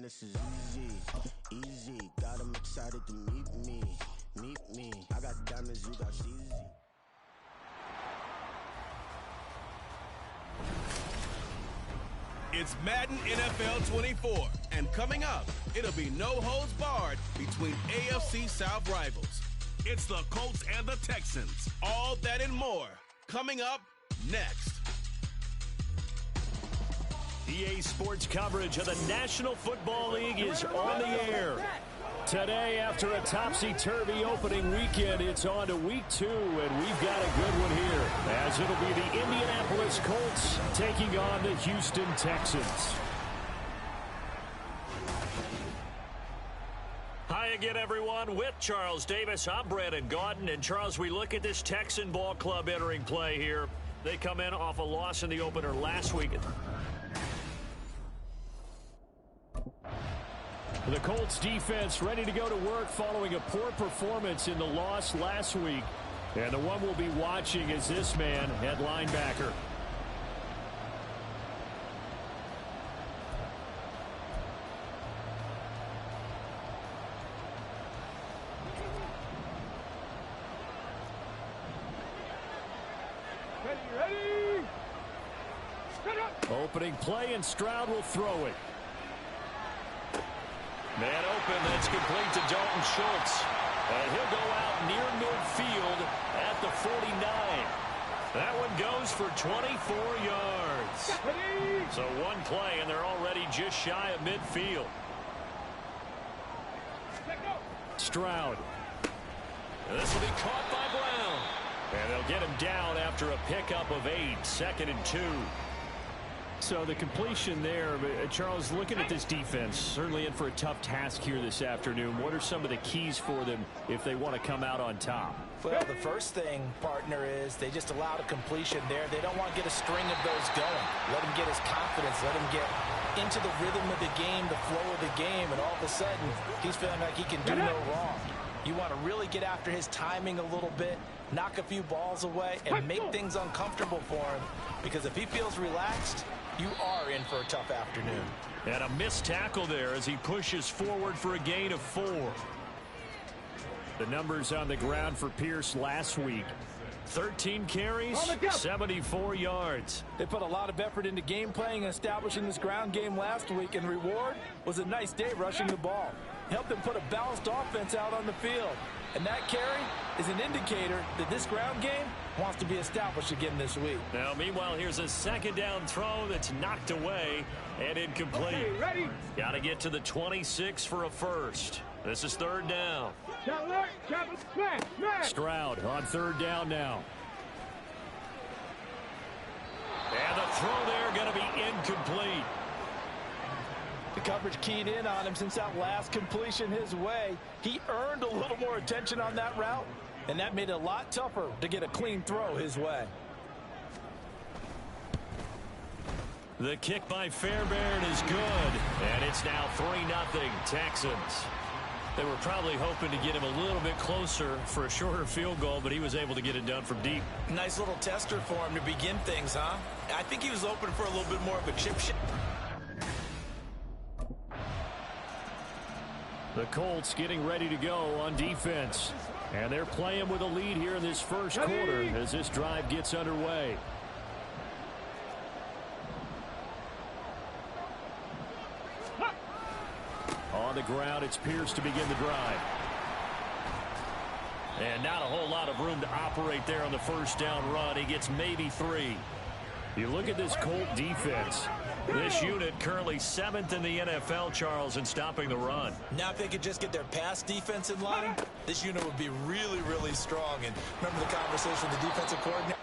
this is easy, easy. Got 'em excited to meet me, meet me. I got diamonds, you got CZ. It's Madden NFL 24, and coming up, it'll be no holds barred between AFC South rivals. It's the Colts and the Texans. All that and more coming up next. EA Sports coverage of the National Football League is on the air. Today, after a topsy-turvy opening weekend, it's on to week 2, and we've got a good one here, as it'll be the Indianapolis Colts taking on the Houston Texans. Hi again, everyone. With Charles Davis, I'm Brandon Gaudin. And, Charles, we look at this Texan ball club entering play here. They come in off a loss in the opener last week. The Colts defense ready to go to work following a poor performance in the loss last week. And the one we'll be watching is this man at linebacker. Ready. Opening play, and Stroud will throw it. Man open, that's complete to Dalton Schultz. And he'll go out near midfield at the 49. That one goes for 24 yards. So one play, and they're already just shy of midfield. Stroud. And this will be caught by Brown. And they'll get him down after a pickup of 8, 2nd and 2. So the completion there, Charles, looking at this defense, certainly in for a tough task here this afternoon. What are some of the keys for them if they want to come out on top? Well, the first thing, partner, is they just allowed a completion there. They don't want to get a string of those going. Let him get his confidence. Let him get into the rhythm of the game, the flow of the game, and all of a sudden, he's feeling like he can do no wrong. You want to really get after his timing a little bit, knock a few balls away, and make things uncomfortable for him. Because if he feels relaxed, you are in for a tough afternoon. And a missed tackle there as he pushes forward for a gain of 4. The numbers on the ground for Pierce last week. 13 carries, 74 yards. They put a lot of effort into game playing and establishing this ground game last week, and reward was a nice day rushing the ball. Helped them put a balanced offense out on the field. And that carry is an indicator that this ground game wants to be established again this week. Now, meanwhile, here's a second down throw that's knocked away and incomplete. Okay, ready. Got to get to the 26 for a first. This is 3rd down. Stroud on 3rd down now. And the throw there going to be incomplete. The coverage keyed in on him since that last completion his way. He earned a little more attention on that route, and that made it a lot tougher to get a clean throw his way. The kick by Fairbairn is good, and it's now 3-0 Texans. They were probably hoping to get him a little bit closer for a shorter field goal, but he was able to get it done from deep. Nice little tester for him to begin things, huh? I think he was open for a little bit more of a chip shot. The Colts getting ready to go on defense. And they're playing with a lead here in this first quarter as this drive gets underway. On the ground, it's Pierce to begin the drive. And not a whole lot of room to operate there on the first down run. He gets maybe 3. You look at this Colt defense. This unit currently 7th in the NFL, Charles, in stopping the run. Now if they could just get their pass defense in line, this unit would be really, really strong. And remember the conversation with the defensive coordinator?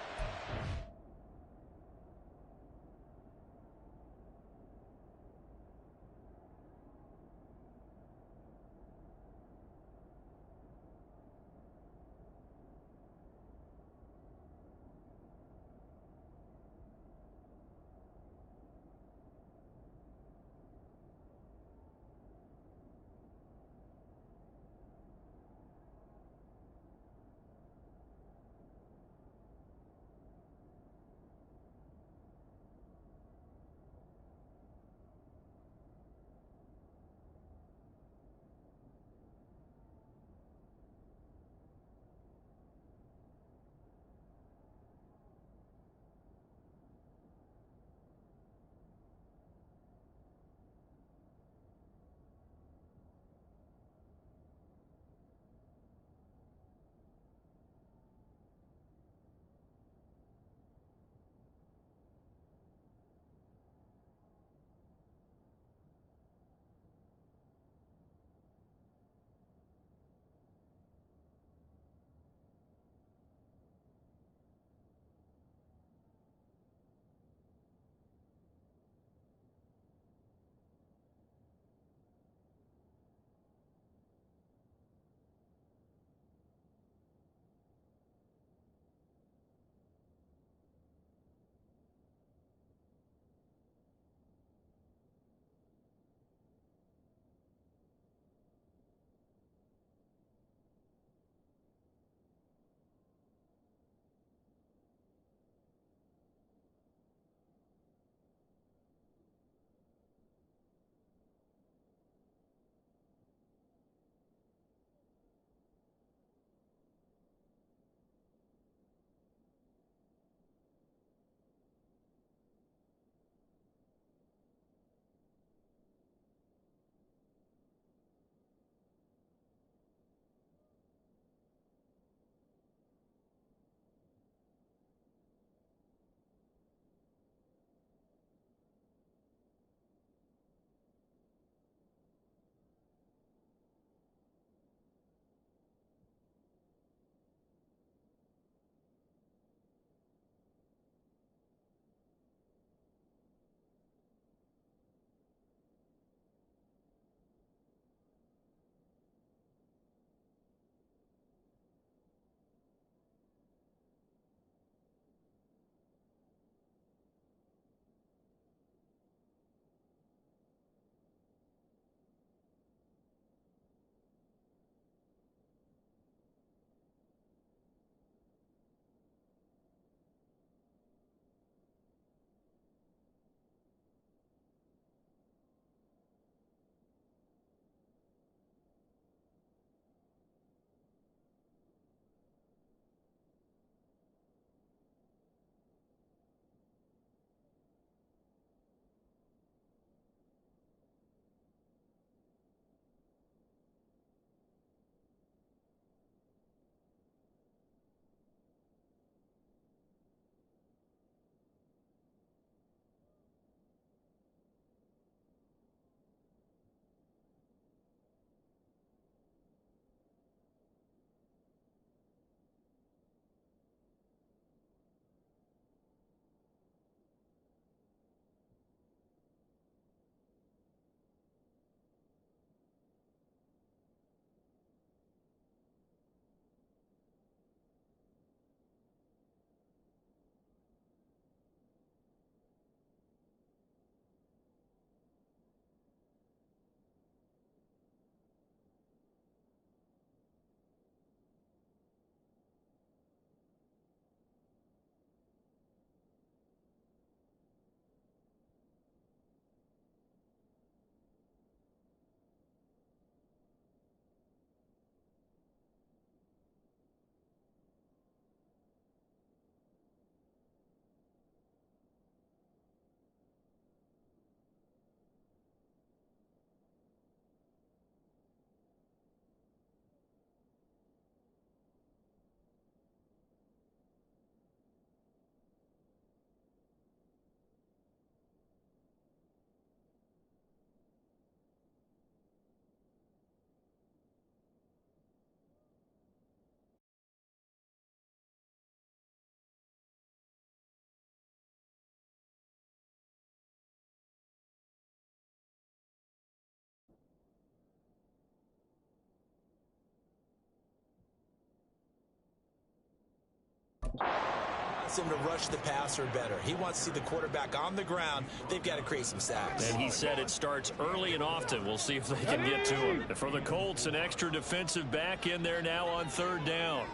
wants them to rush the passer better. He wants to see the quarterback on the ground. They've got to create some sacks. And he said it starts early and often. We'll see if they can get to him. And for the Colts, an extra defensive back in there now on third down.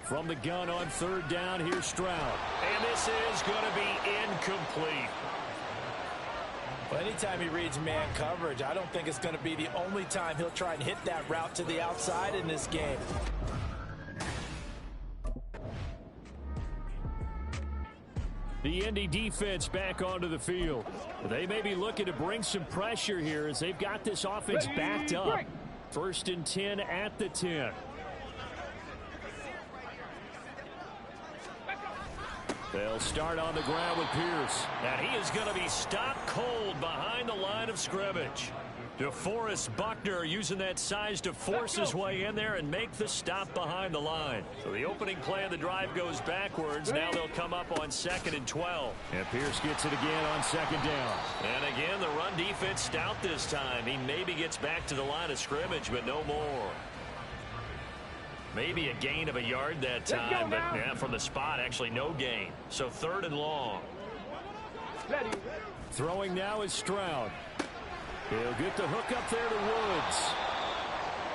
From the gun on third down, here's Stroud. And this is going to be incomplete. Well, anytime he reads man coverage, I don't think it's going to be the only time he'll try and hit that route to the outside in this game. The Indy defense back onto the field. They may be looking to bring some pressure here as they've got this offense backed up. 1st and 10 at the 10. They'll start on the ground with Pierce. And he is going to be stopped cold behind the line of scrimmage. DeForest Buckner using that size to force his way in there and make the stop behind the line. So the opening play of the drive goes backwards. Now they'll come up on 2nd and 12. And Pierce gets it again on 2nd down. And again, the run defense stout this time. He maybe gets back to the line of scrimmage, but no more. Maybe a gain of a yard that time, but yeah, from the spot, actually no gain. So 3rd and long. Throwing now is Stroud. He'll get the hook up there to Woods.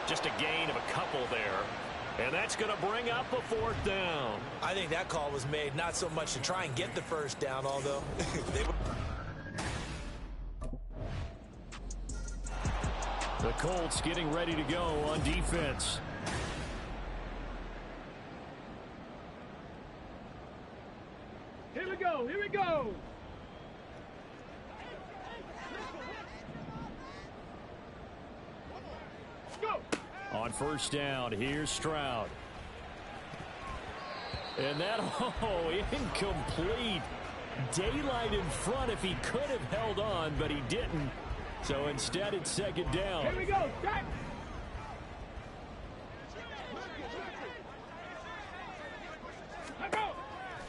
Just a gain of a couple there. And that's going to bring up a 4th down. I think that call was made not so much to try and get the 1st down, although they were. The Colts getting ready to go on defense. Here we go, here we go. Go. On 1st down, here's Stroud. And that, incomplete. Daylight in front if he could have held on, but he didn't. So instead, it's 2nd down. Here we go, Jack.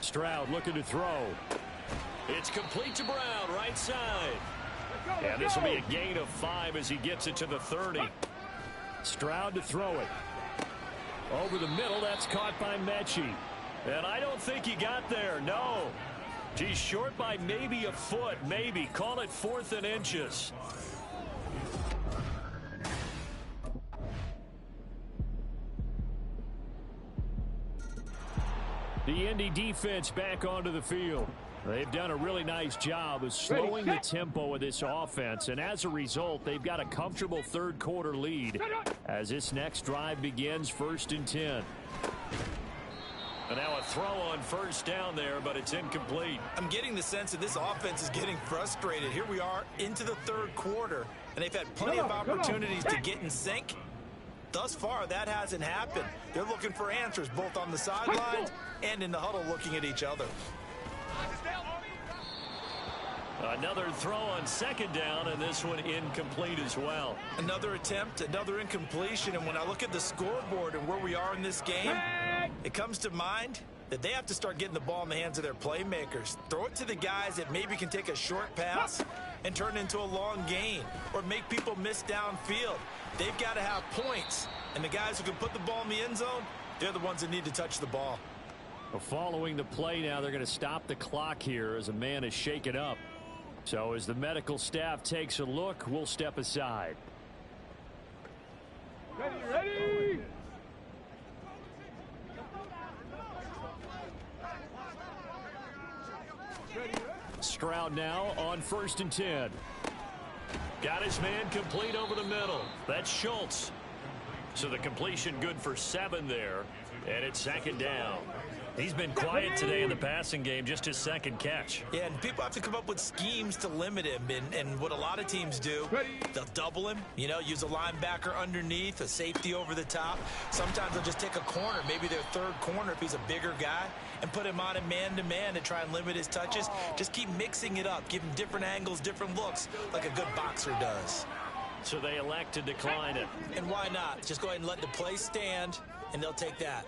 Stroud looking to throw. It's complete to Brown, right side. And this will be a gain of 5 as he gets it to the 30. Stroud to throw it. Over the middle, that's caught by Mechie. And I don't think he got there, no. He's short by maybe a foot, maybe. Call it 4th and inches. The Indy defense back onto the field. They've done a really nice job of slowing the tempo of this offense, and as a result, they've got a comfortable 3rd quarter lead as this next drive begins 1st and 10. And now a throw on 1st down there, but it's incomplete. I'm getting the sense that this offense is getting frustrated. Here we are into the 3rd quarter, and they've had plenty of opportunities to get in sync. Thus far, that hasn't happened. They're looking for answers both on the sidelines and in the huddle looking at each other. Another throw on 2nd down, and this one incomplete as well. Another attempt, another incompletion, and when I look at the scoreboard and where we are in this game, it comes to mind that they have to start getting the ball in the hands of their playmakers. Throw it to the guys that maybe can take a short pass and turn it into a long gain or make people miss downfield. They've got to have points, and the guys who can put the ball in the end zone, they're the ones that need to touch the ball. Well, following the play now, they're going to stop the clock here as a man is shaken up. So as the medical staff takes a look, we'll step aside. Ready. Stroud now on 1st and 10. Got his man complete over the middle. That's Schultz. So the completion good for 7 there. And it's 2nd down. He's been quiet today in the passing game, just his 2nd catch. Yeah, and people have to come up with schemes to limit him. And what a lot of teams do, they'll double him, use a linebacker underneath, a safety over the top. Sometimes they'll just take a corner, maybe their 3rd corner if he's a bigger guy, and put him on a man-to-man to try and limit his touches. Just keep mixing it up, give him different angles, different looks, like a good boxer does. So they elect to decline it. And why not? Just go ahead and let the play stand, and they'll take that.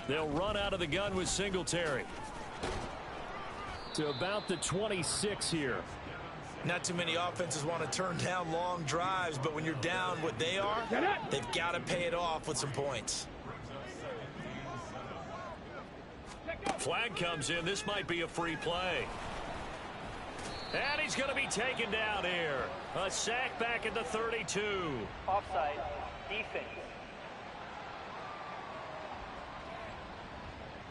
They'll run out of the gun with Singletary. To about the 26 here. Not too many offenses want to turn down long drives, but when you're down what they are, they've got to pay it off with some points. Flag comes in. This might be a free play. And he's going to be taken down here. A sack back at the 32. Offside. Defense.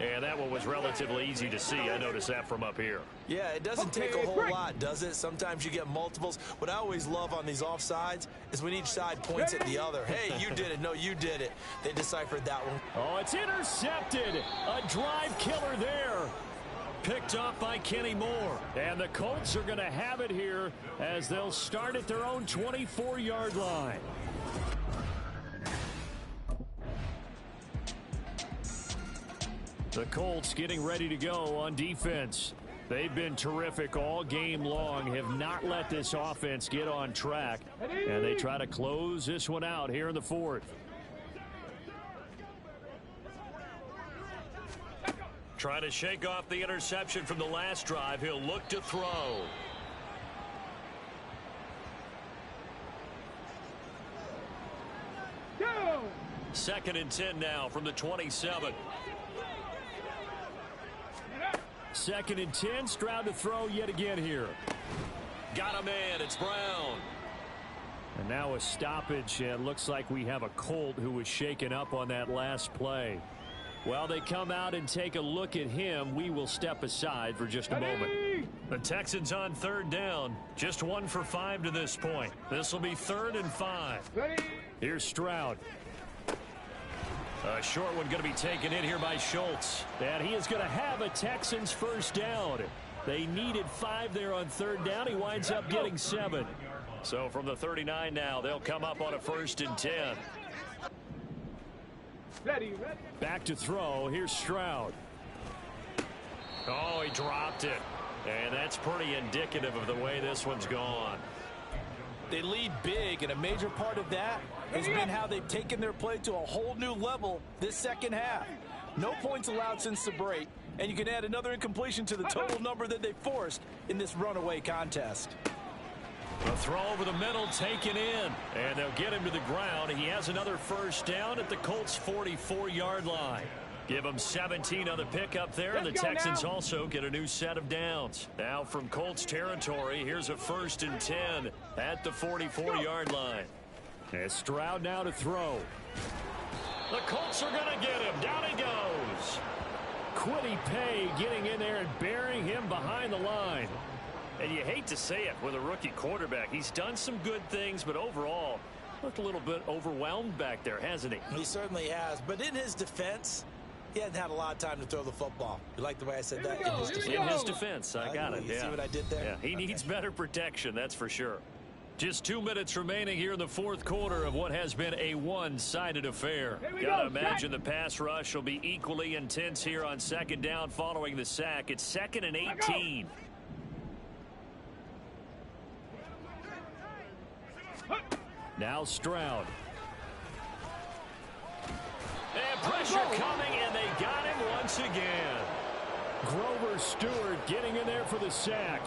And that one was relatively easy to see. I noticed that from up here. Yeah, it doesn't take a whole lot, does it? Sometimes you get multiples. What I always love on these offsides is when each side points at the other. Hey, you did it. No, you did it. They deciphered that one. Oh, it's intercepted. A drive killer there. Picked off by Kenny Moore. And the Colts are going to have it here as they'll start at their own 24-yard line. The Colts getting ready to go on defense. They've been terrific all game long, have not let this offense get on track, and they try to close this one out here in the fourth. Trying to shake off the interception from the last drive. He'll look to throw. Go! 2nd and 10 now from the 27. 2nd and 10. Stroud to throw yet again here. Got a man. It's Brown. And now a stoppage, and looks like we have a Colt who was shaken up on that last play. While they come out and take a look at him, we will step aside for just a moment. The Texans on 3rd down. Just 1 for 5 to this point. This will be 3rd and 5. Here's Stroud. A short one going to be taken in here by Schultz. And he is going to have a Texans first down. They needed 5 there on 3rd down. He winds up getting 7. So from the 39 now, they'll come up on a 1st and 10. Ready. Back to throw. Here's Stroud. Oh, he dropped it. And that's pretty indicative of the way this one's gone. They lead big, and a major part of that has been how they've taken their play to a whole new level this second half. No points allowed since the break, and you can add another incompletion to the total number that they forced in this runaway contest. A throw over the middle taken in, and they'll get him to the ground. He has another first down at the Colts 44-yard line. Give them 17 on the pickup there, and the Texans also get a new set of downs. Now from Colts territory, here's a 1st and 10 at the 44-yard line. And Stroud now to throw. The Colts are going to get him. Down he goes. Quiddy Pay getting in there and burying him behind the line. And you hate to say it with a rookie quarterback. He's done some good things, but overall, looked a little bit overwhelmed back there, hasn't he? He certainly has. But in his defense, he hasn't had a lot of time to throw the football. You like the way I said that? In his defense. In his defense, I got it. You see what I did there? Yeah, he needs better protection, that's for sure. Just 2 minutes remaining here in the 4th quarter of what has been a one-sided affair. Gotta imagine the pass rush will be equally intense here on 2nd down following the sack. It's 2nd and 18. Now Stroud. And pressure coming, and they got him once again. Grover Stewart getting in there for the sack.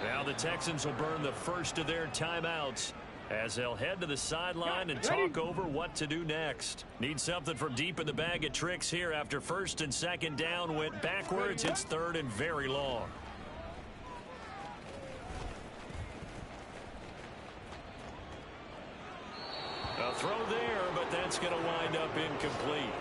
Now the Texans will burn the first of their timeouts as they'll head to the sideline and talk over what to do next. Need something from deep in the bag of tricks here after 1st and 2nd down went backwards. It's 3rd and very long. A throw there, but that's going to wind up incomplete.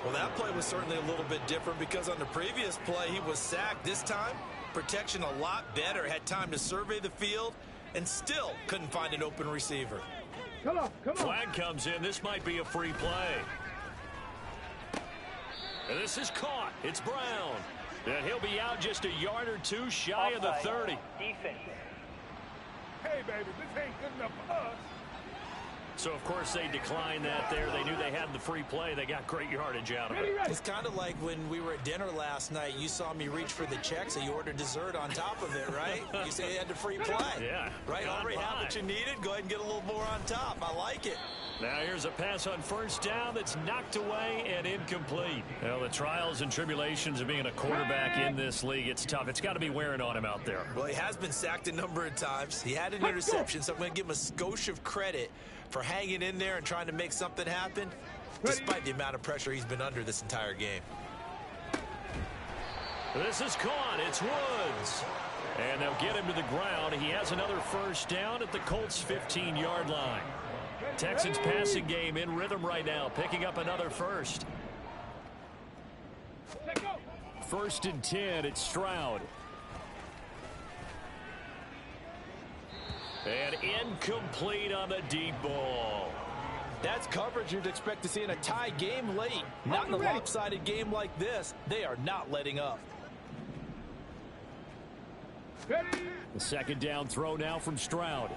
Well, that play was certainly a little bit different because on the previous play, he was sacked. This time, protection a lot better. Had time to survey the field and still couldn't find an open receiver. Come on. Flag comes in. This might be a free play. And this is caught. It's Brown. And he'll be out just a yard or two shy of the 30. Defense. Hey, baby, this ain't good enough for us. So, of course, they declined that there. They knew they had the free play. They got great yardage out of it. It's kind of like when we were at dinner last night. You saw me reach for the check, so you ordered dessert on top of it, right? You say you had the free play. Yeah. Right? Already have what you needed. Go ahead and get a little more on top. I like it. Now here's a pass on first down that's knocked away and incomplete. Well, the trials and tribulations of being a quarterback in this league, it's tough. It's got to be wearing on him out there. Well, he has been sacked a number of times. He had an interception, so I'm going to give him a skosh of credit for hanging in there and trying to make something happen, despite the amount of pressure he's been under this entire game. This is caught. It's Woods. And they'll get him to the ground. He has another first down at the Colts' 15-yard line. Texans passing game in rhythm right now, picking up another first. 1st and 10, it's Stroud. And incomplete on the deep ball. That's coverage you'd expect to see in a tie game late. Not in a lopsided game like this. They are not letting up. The 2nd down throw now from Stroud.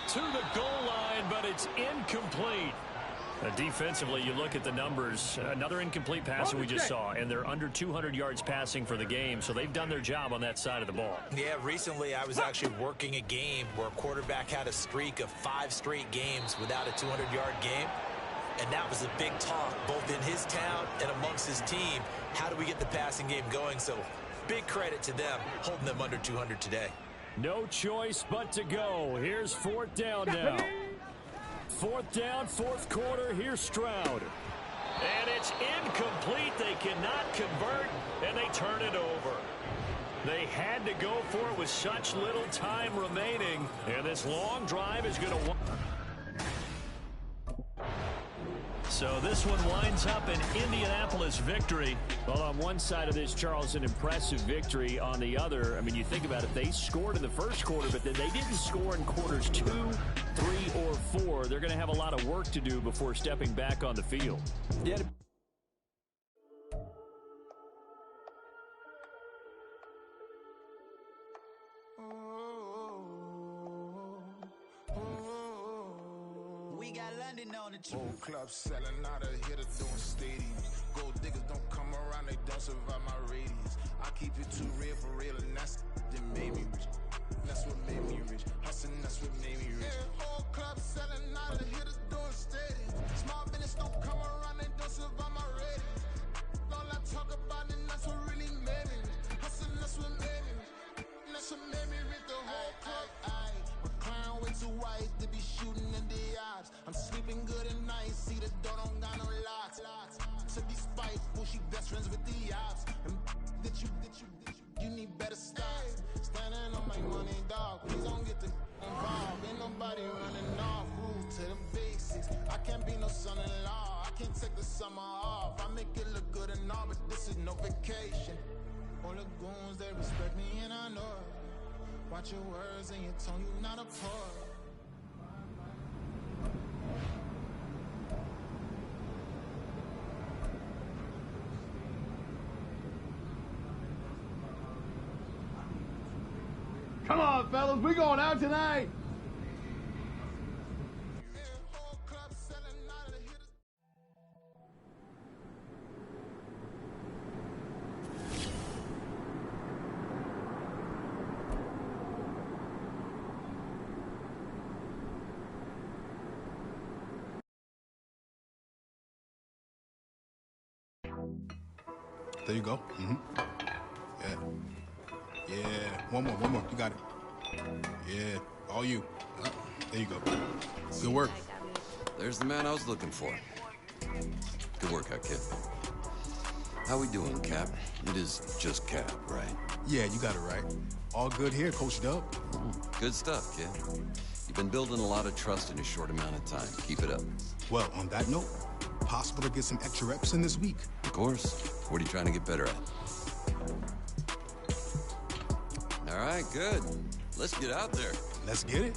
To the goal line, but it's incomplete. Defensively, you look at the numbers. Another incomplete pass that we just saw, and they're under 200 yards passing for the game, so they've done their job on that side of the ball. Yeah, recently I was actually working a game where a quarterback had a streak of 5 straight games without a 200-yard game, and that was a big talk, both in his town and amongst his team. How do we get the passing game going? So big credit to them, holding them under 200 today. No choice but to go. Here's 4th down now. 4th down, 4th quarter. Here's Stroud. And it's incomplete. They cannot convert, and they turn it over. They had to go for it with such little time remaining. And this long drive is going to... So this one winds up an Indianapolis victory. Well, on one side of this, Charles, an impressive victory. On the other, I mean, you think about it, they scored in the first quarter, but then they didn't score in quarters 2, 3, or 4. They're going to have a lot of work to do before stepping back on the field. Yeah. We got London on the Whole club selling out of here to doing stadiums. Gold diggers don't come around, they don't survive my radius. I keep it too real for real, and that's that made me rich. That's what made me rich. Hustling, that's what made me rich. Yeah, whole club selling out of here to doing stadiums. Small business don't come around, they don't survive my radius. All I talk about, and that's what really made me rich. Hustling, that's what made me rich. That's what made me rich. The whole club. Recline way too white to be shooting in the eyes. I'm sleeping good at night, see the door don't got no locks. To be spiteful, she best friends with the ops. And that you need better stocks. Standing on my money, dog. Please don't get the involved. Ain't nobody running off. Root to the basics. I can't be no son-in-law. I can't take the summer off. I make it look good and all, but this is no vacation. All the goons, they respect me and I know it. Watch your words and your tongue, you not a poet. Come on, fellas, we going out tonight. There you go. Yeah. Yeah. One more. You got it. Yeah. All you. There you go. Good work. There's the man I was looking for. Good workout, kid. How we doing, Cap? It is just Cap, right? Yeah, you got it right. All good here, Coach Dub. Good stuff, kid. You've been building a lot of trust in a short amount of time. Keep it up. Well, on that note, possible to get some extra reps in this week. Of course. What are you trying to get better at? All right, good. Let's get out there. Let's get it.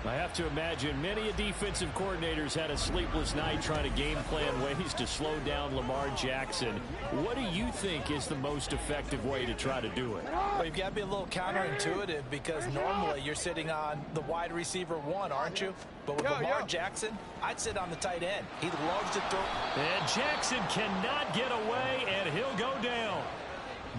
I have to imagine many a defensive coordinators had a sleepless night trying to game plan ways to slow down Lamar Jackson. What do you think is the most effective way to try to do it? Well, you've got to be a little counterintuitive because normally you're sitting on the wide receiver one, aren't you? But with Lamar Jackson, I'd sit on the tight end. He loves to throw. And Jackson cannot get away, and he'll go down.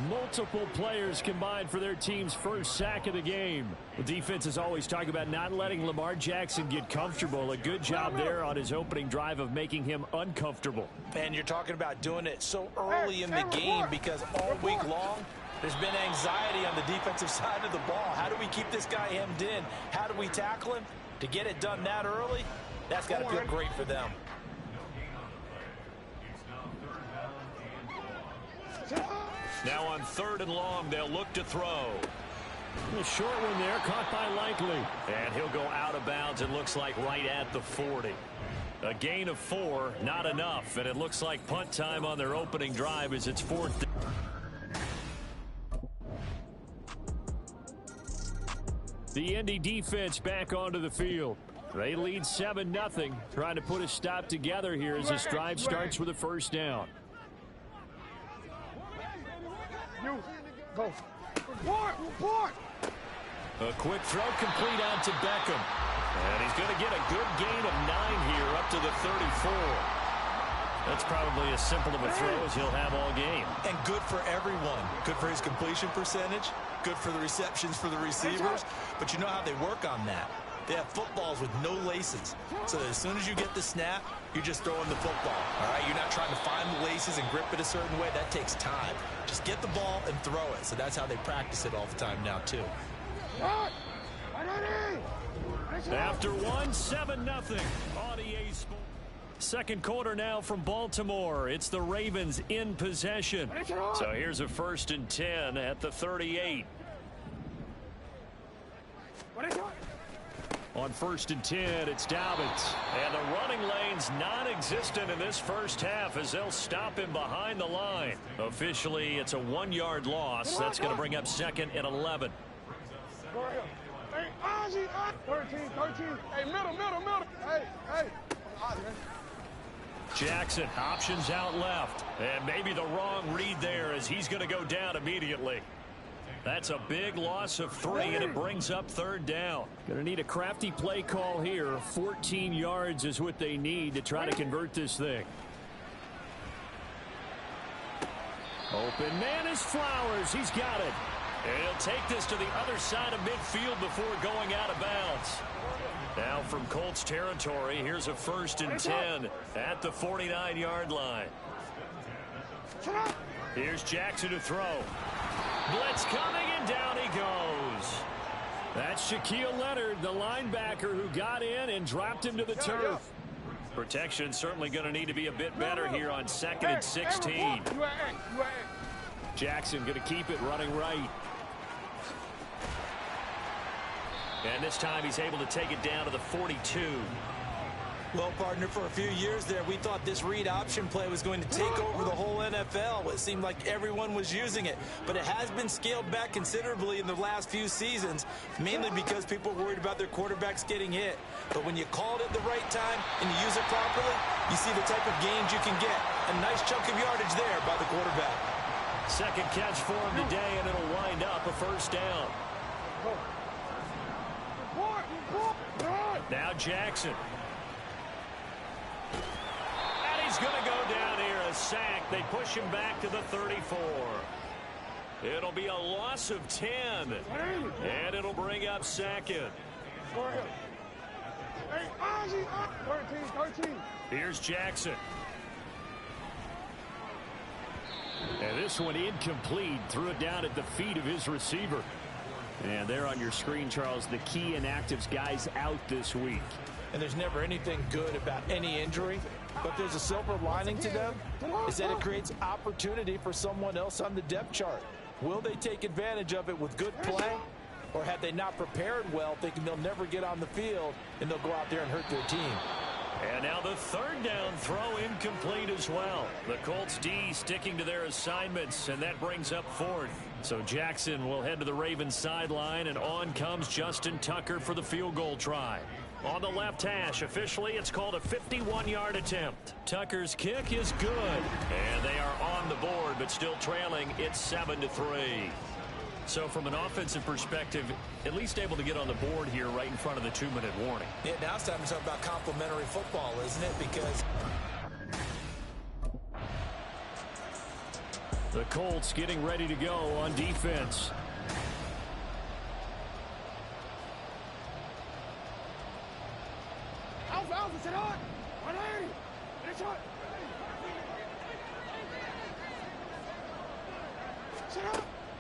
Multiple players combined for their team's first sack of the game. The defense is always talking about not letting Lamar Jackson get comfortable. A good job there on his opening drive of making him uncomfortable. And you're talking about doing it so early in the game because all week long, there's been anxiety on the defensive side of the ball. How do we keep this guy hemmed in? How do we tackle him? To get it done that early, that's got to feel great for them. Now on 3rd and long, they'll look to throw. A short one there, caught by Likely. And he'll go out of bounds, it looks like right at the 40. A gain of 4, not enough, and it looks like punt time on their opening drive as it's 4th. The Indy defense back onto the field. They lead 7-0, trying to put a stop together here as this drive starts with a first down. Go. Report. A quick throw complete out to Beckham. And he's going to get a good gain of 9 here up to the 34. That's probably as simple of a throw as he'll have all game. And good for everyone. Good for his completion percentage. Good for the receptions for the receivers. But you know how they work on that. They have footballs with no laces. So as soon as you get the snap, you're just throwing the football. All right, you're not trying to find the laces and grip it a certain way. That takes time. Just get the ball and throw it. So that's how they practice it all the time now, too. After 7-0 on EA Sports. Second quarter now from Baltimore. It's the Ravens in possession. So here's a 1st and 10 at the 38. On 1st and 10, it's Dobbins. And the running lane's non-existent in this first half as they'll stop him behind the line. Officially, it's a 1-yard loss. That's going to bring up 2nd and 11. Hey, Ozzy, 13. Hey, middle. Hey. Jackson options out left. And maybe the wrong read there as he's going to go down immediately. That's a big loss of 3, and it brings up 3rd down. Going to need a crafty play call here. 14 yards is what they need to try to convert this thing. Open man is Flowers. He's got it. And he'll take this to the other side of midfield before going out of bounds. Now from Colts territory, here's a 1st and 10 at the 49-yard line. Here's Jackson to throw. Blitz coming, and down he goes. That's Shaquille Leonard, the linebacker who got in and dropped him to the turf. Protection certainly going to need to be a bit better here on 2nd and 16. Jackson going to keep it running right. And this time he's able to take it down to the 42. Well, partner, for a few years there, we thought this read option play was going to take over the whole NFL. It seemed like everyone was using it. But it has been scaled back considerably in the last few seasons, mainly because people were worried about their quarterbacks getting hit. But when you call it at the right time and you use it properly, you see the type of gains you can get. A nice chunk of yardage there by the quarterback. Second catch for him today, and it'll wind up a 1st down. Now Jackson. And he's going to go down here, a sack. They push him back to the 34. It'll be a loss of 10. And it'll bring up 2nd. Hey, Ozzy, 13. Here's Jackson. And this one incomplete. Threw it down at the feet of his receiver. And there on your screen, Charles, the key inactives guys out this week. And there's never anything good about any injury, but there's a silver lining to them, is that it creates opportunity for someone else on the depth chart. Will they take advantage of it with good play, or have they not prepared well, thinking they'll never get on the field, and they'll go out there and hurt their team? And now the 3rd down throw incomplete as well. The Colts D sticking to their assignments, and that brings up 4th. So Jackson will head to the Ravens sideline, and on comes Justin Tucker for the field goal try. On the left hash, officially it's called a 51-yard attempt. Tucker's kick is good, and they are on the board, but still trailing. It's 7-3. So from an offensive perspective, at least able to get on the board here right in front of the 2-minute warning. Yeah, now it's time to talk about complimentary football, isn't it? Because the Colts getting ready to go on defense.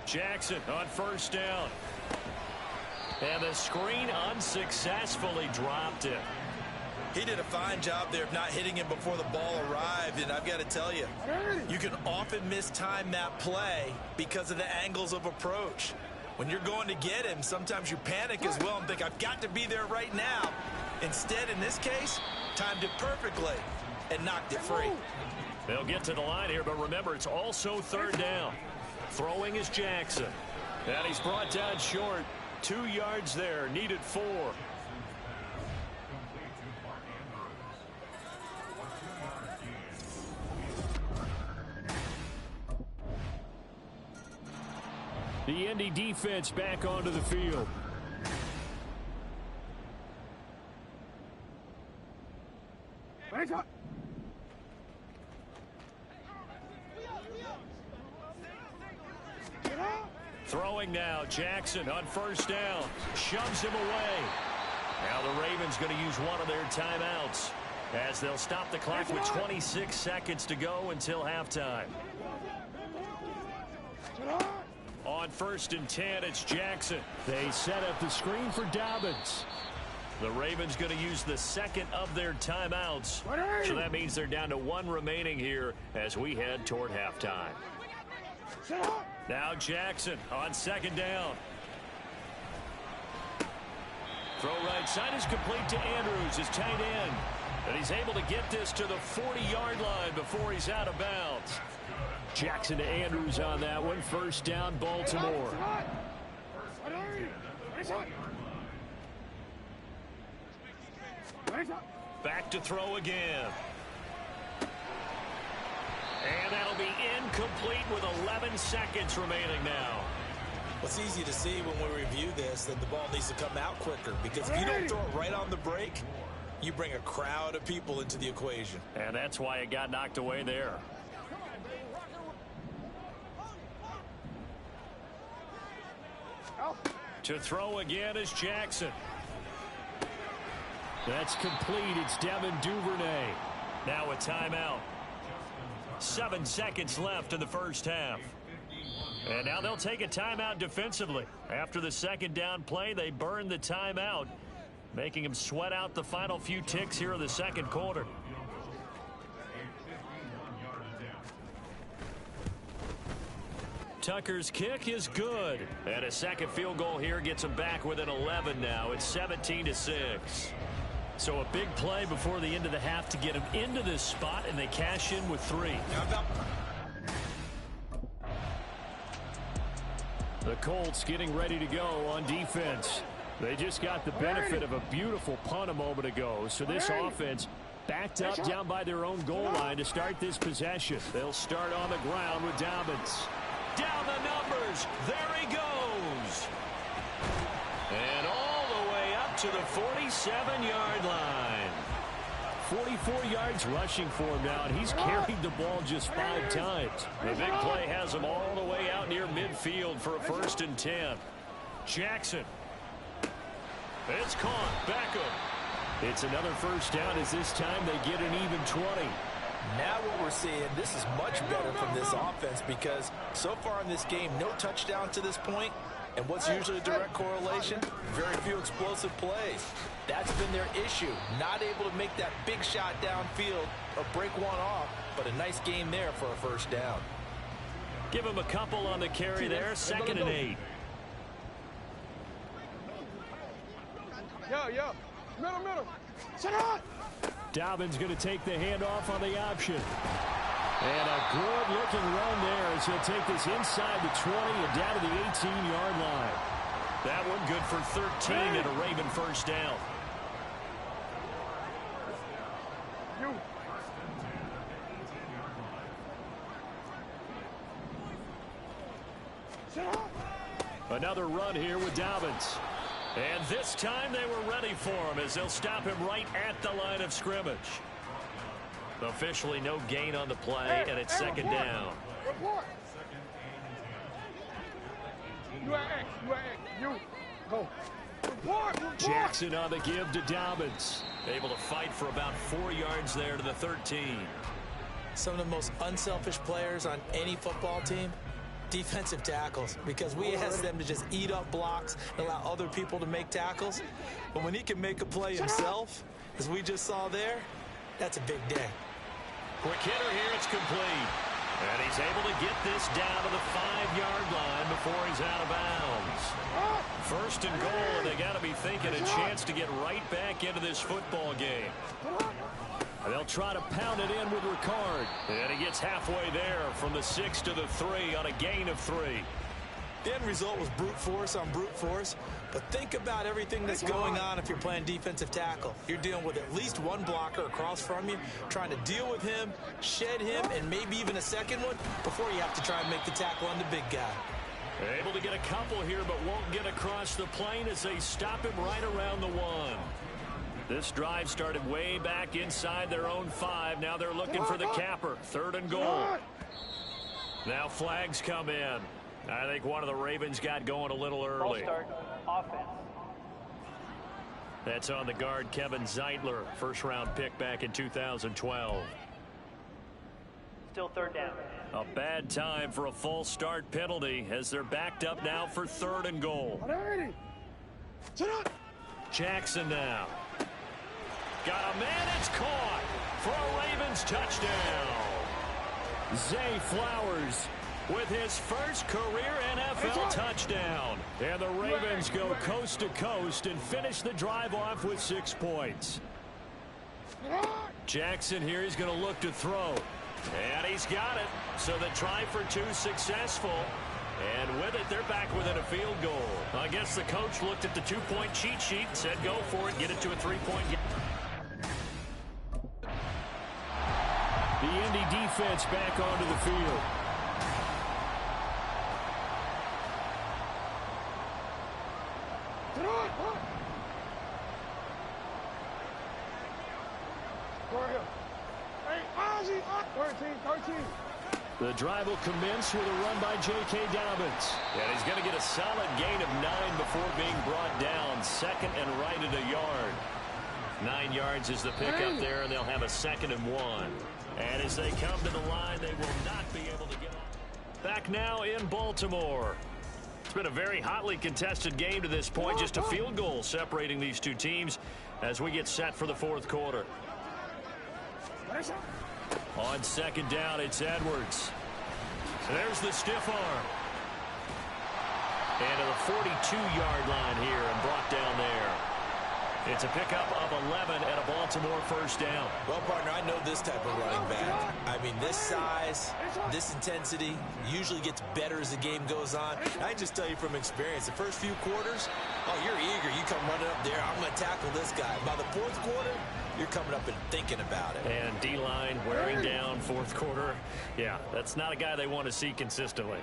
Jackson on first down. And the screen unsuccessfully dropped it. he did a fine job there of not hitting him before the ball arrived, and I've got to tell you, you can often mistime that play because of the angles of approach. When you're going to get him, sometimes you panic as well and think, I've got to be there right now. Instead, in this case, timed it perfectly and knocked it free. They'll get to the line here, but remember, it's also third down. Throwing is Jackson. And he's brought down short. 2 yards there, needed 4. The Indy defense back onto the field. Throwing now, Jackson on first down. Shoves him away. Now the Ravens going to use one of their timeouts as they'll stop the clock with 26 seconds to go until halftime. On 1st and 10, it's Jackson. They set up the screen for Dobbins. The Ravens going to use the second of their timeouts. So that means they're down to 1 remaining here as we head toward halftime. Now Jackson on 2nd down. Throw right side is complete to Andrews, his tight end. And he's able to get this to the 40-yard line before he's out of bounds. Jackson to Andrews on that one. 1st down, Baltimore. Back to throw again. And that'll be incomplete with 11 seconds remaining now. It's easy to see when we review this that the ball needs to come out quicker, because if you don't throw it right on the break, you bring a crowd of people into the equation. And that's why it got knocked away there. To throw again is Jackson. That's complete. It's Devin Duvernay. Now a timeout. 7 seconds left in the first half. And now they'll take a timeout defensively. After the 2nd down play, they burn the timeout, making them sweat out the final few ticks here in the 2nd quarter. Tucker's kick is good. And a second field goal here gets them back within 11 now. It's 17-6. So a big play before the end of the half to get them into this spot, and they cash in with 3. The Colts getting ready to go on defense. They just got the benefit of a beautiful punt a moment ago. So this offense backed up down by their own goal line to start this possession. They'll start on the ground with Dobbins. Down the numbers. There he goes. And all the way up to the 47-yard line. 44 yards rushing for him now, and he's carried the ball just 5 times. The big play has him all the way out near midfield for a 1st and 10. Jackson. It's caught. Beckham. It's another 1st down as this time they get an even 20. Now what we're seeing, this is much better from this offense, because so far in this game, no touchdown to this point. And what's usually a direct correlation? Very few explosive plays. That's been their issue. Not able to make that big shot downfield or break one off, but a nice game there for a 1st down. Give him a couple on the carry there. 2nd and 8. Yo. Middle. Set up. Dobbins going to take the handoff on the option. And a good-looking run there as he'll take this inside the 20 and down to the 18-yard line. That one good for 13 and a Raven first down. Another run here with Dobbins. And this time they were ready for him as they'll stop him right at the line of scrimmage. Officially no gain on the play, and it's second down. Report. You are X. You are X. You. Go. Report. Jackson on the give to Dobbins. Able to fight for about 4 yards there to the 13. Some of the most unselfish players on any football team, defensive tackles, because we ask them to just eat up blocks and allow other people to make tackles. But when he can make a play himself, as we just saw there, that's a big day. Quick hitter here, it's complete. And he's able to get this down to the 5-yard line before he's out of bounds. First and goal, and they got to be thinking a chance to get right back into this football game. And they'll try to pound it in with Ricard. And he gets halfway there from the 6 to the 3 on a gain of 3. The end result was brute force on brute force, but think about everything that's going on if you're playing defensive tackle. You're dealing with at least one blocker across from you, trying to deal with him, shed him, and maybe even a second one before you have to try and make the tackle on the big guy. Able to get a couple here, but won't get across the plane as they stop him right around the 1. This drive started way back inside their own 5. Now they're looking for the capper. 3rd and goal. Now flags come in. I think one of the Ravens got going a little early. Start offense. That's on the guard, Kevin Zeitler, first-round pick back in 2012. Still 3rd down. A bad time for a false start penalty as they're backed up now for 3rd and goal. Jackson now. Got a man, it's caught for a Ravens touchdown. Zay Flowers with his first career NFL touchdown. And the Ravens go coast to coast and finish the drive off with 6 points. Jackson here, he's going to look to throw. And he's got it. So the try for 2 successful. And with it, they're back within a field goal. I guess the coach looked at the 2-point cheat sheet and said, go for it, get it to a 3-point game. The Indy defense back onto the field. The drive will commence with a run by J.K. Dobbins. And he's going to get a solid gain of 9 before being brought down. 2nd and right at a yard. 9 yards is the pickup there, and they'll have a 2nd and 1. And as they come to the line, they will not be able to get off. Back now in Baltimore. It's been a very hotly contested game to this point. Just a field goal separating these two teams as we get set for the 4th quarter. On 2nd down, it's Edwards. There's the stiff arm. And to the 42-yard line here and brought down there. It's a pickup of 11 and a Baltimore first down. Well, partner, I know this type of running back. I mean, this size, this intensity usually gets better as the game goes on. I can just tell you from experience, the first few quarters, oh, you're eager. You come running up there, I'm going to tackle this guy. By the 4th quarter, you're coming up and thinking about it. And D-line wearing down 4th quarter. Yeah, that's not a guy they want to see consistently.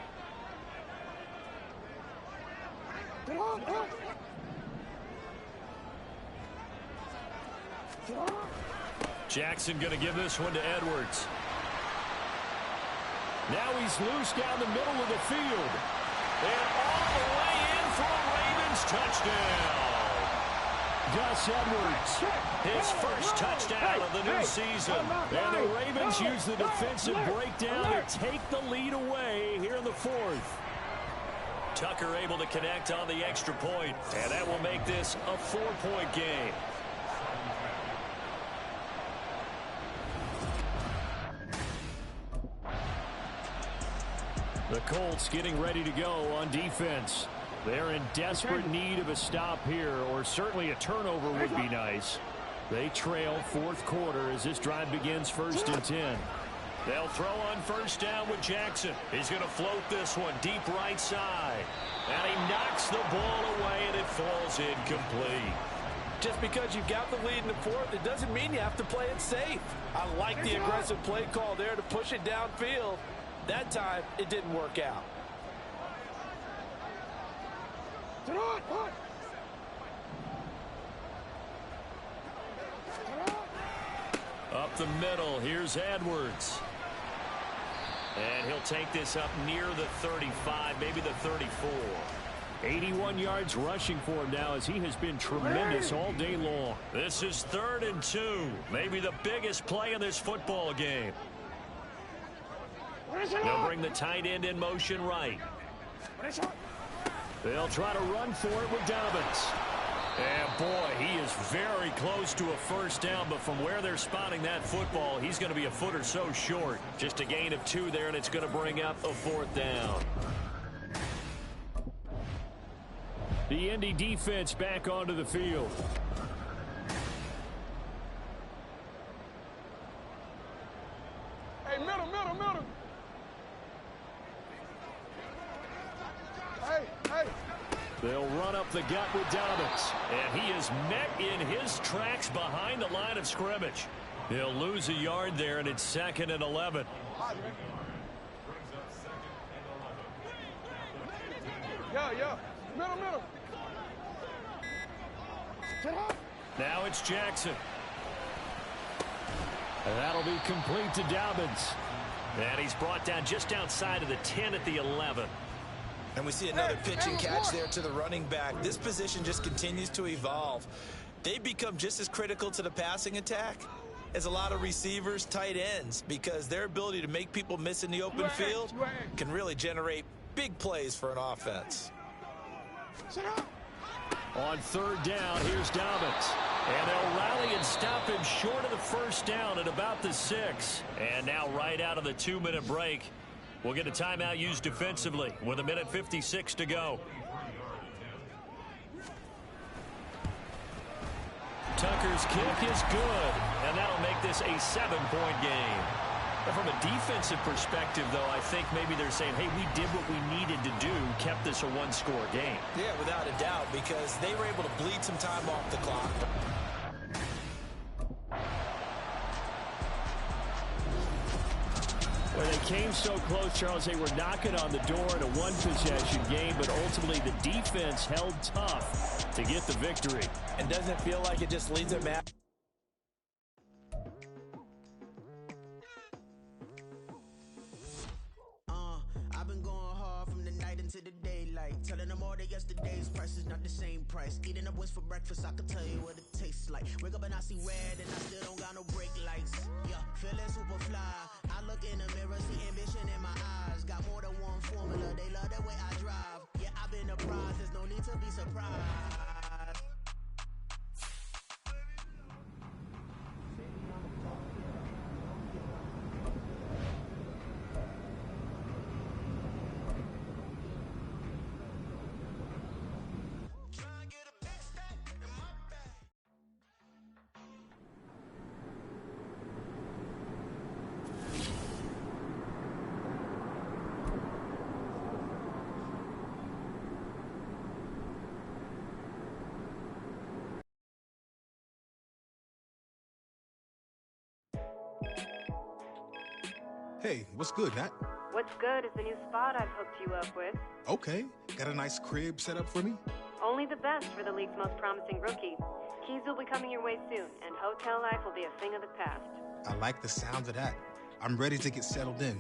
Jackson going to give this one to Edwards. Now he's loose down the middle of the field. And all the way in for a Ravens touchdown. Gus Edwards, his first touchdown of the new season. And the Ravens use the defensive breakdown to take the lead away here in the 4th. Tucker able to connect on the extra point. And that will make this a 4-point game. The Colts getting ready to go on defense. They're in desperate need of a stop here, or certainly a turnover would be nice. They trail 4th quarter as this drive begins 1st and 10. They'll throw on first down with Jackson. He's going to float this one deep right side. And he knocks the ball away, and it falls incomplete. Just because you've got the lead in the fourth, it doesn't mean you have to play it safe. I like the aggressive play call there to push it downfield. That time, it didn't work out. Up the middle, here's Edwards. And he'll take this up near the 35, maybe the 34. 81 yards rushing for him now as he has been tremendous all day long. This is 3rd and 2. Maybe the biggest play in this football game. They'll bring the tight end in motion right. They'll try to run for it with Dobbins. And boy, he is very close to a first down, but from where they're spotting that football, he's going to be a foot or so short. Just a gain of 2 there, and it's going to bring up a 4th down. The Indy defense back onto the field. Hey, middle. Hey. They'll run up the gut with Dobbins. And he is met in his tracks behind the line of scrimmage. He'll lose a yard there, and it's 2nd and 11. Yeah. Middle. Now it's Jackson. And that'll be complete to Dobbins. And he's brought down just outside of the 10 at the 11. And we see another pitch and catch there to the running back. This position just continues to evolve. They become just as critical to the passing attack as a lot of receivers, tight ends, because their ability to make people miss in the open field can really generate big plays for an offense. On 3rd down, here's Dobbins. And they'll rally and stop him short of the first down at about the 6. And now right out of the 2-minute break, we'll get a timeout used defensively with 1:56 to go. Tucker's kick is good, and that'll make this a 7-point game. And from a defensive perspective, though, I think maybe they're saying, hey, we did what we needed to do, kept this a 1-score game. Yeah, without a doubt, because they were able to bleed some time off the clock. Well, they came so close, Charles. They were knocking on the door in a one-possession game, but ultimately the defense held tough to get the victory. And doesn't it feel like it just leads a match? I've been going hard from the night into the daylight, telling them all that yesterday's price is not the same price. Eating up what's for breakfast, I can tell you what it tastes like. Wake up and I see red and I still don't got no brake lights. Yeah, feeling super fly. I look in the mirror, see ambition in my eyes. Got more than one formula, they love the way I drive. Yeah, I've been apprised, there's no need to be surprised. Hey, what's good, Nat? What's good is the new spot I've hooked you up with. Okay. Got a nice crib set up for me? Only the best for the league's most promising rookie. Keys will be coming your way soon, and hotel life will be a thing of the past. I like the sound of that. I'm ready to get settled in.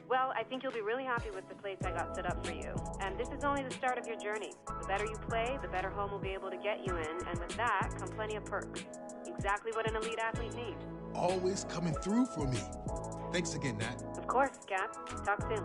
Well, I think you'll be really happy with the place I got set up for you. And this is only the start of your journey. The better you play, the better home will be able to get you in, and with that come plenty of perks. Exactly what an elite athlete needs. Always coming through for me. Thanks again, Nat. Of course, Cap. Talk soon.